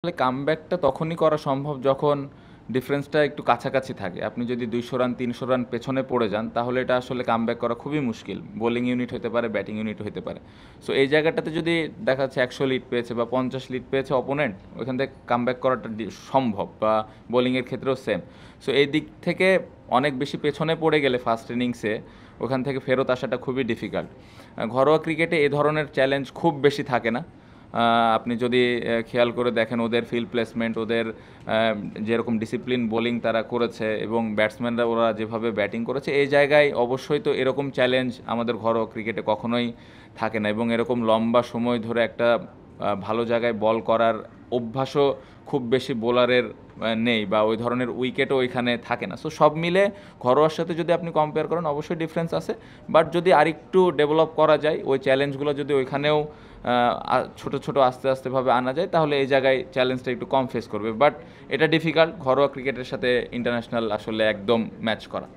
আসলে কামব্যাকটা তখনই করা সম্ভব যখন ডিফারেন্সটা একটু কাছাকাছি থাকে। আপনি যদি ২০০ রান ৩০০ রান পেছনে পড়ে যান তাহলে এটা আসলে কামব্যাক করা খুবই মুশকিল। বোলিং ইউনিট হইতে পারে, ব্যাটিং ইউনিট হইতে পারে। সো এই জায়গাটাতে যদি দেখা যাচ্ছে ১০০ লিড পেয়েছে বা ৫০ লিড পেয়েছে অপোনেন্ট, ওইখান থেকে কামব্যাক করাটা সম্ভব বা বোলিংয়ের ক্ষেত্রেও সেম। সো এই দিক থেকে অনেক বেশি পেছনে পড়ে গেলে ফার্স্ট ইনিংসে ওখান থেকে ফেরত আসাটা খুবই ডিফিকাল্ট। ঘরোয়া ক্রিকেটে এ ধরনের চ্যালেঞ্জ খুব বেশি থাকে না। আপনি যদি খেয়াল করে দেখেন ওদের ফিল্ড প্লেসমেন্ট, ওদের যেরকম ডিসিপ্লিন বোলিং তারা করেছে এবং ব্যাটসম্যানরা ওরা যেভাবে ব্যাটিং করেছে, এই জায়গায় অবশ্যই তো এরকম চ্যালেঞ্জ আমাদের ঘরোয়া ক্রিকেটে কখনোই থাকে না এবং এরকম লম্বা সময় ধরে একটা ভালো জায়গায় বল করার অভ্যাসও খুব বেশি বোলারের নেই বা ওই ধরনের উইকেটও ওইখানে থাকে না। সো সব মিলে ঘরোয়ার সাথে যদি আপনি কম্পেয়ার করেন অবশ্যই ডিফারেন্স আছে, বাট যদি আরেকটু ডেভেলপ করা যায়, ওই চ্যালেঞ্জগুলো যদি ওইখানেও ছোট ছোট আস্তে আস্তেভাবে আনা যায় তাহলে এই জায়গায় চ্যালেঞ্জটা একটু কম ফেস করবে। বাট এটা ডিফিকাল্ট ঘরোয়া ক্রিকেটের সাথে ইন্টারন্যাশনাল আসলে একদম ম্যাচ করা।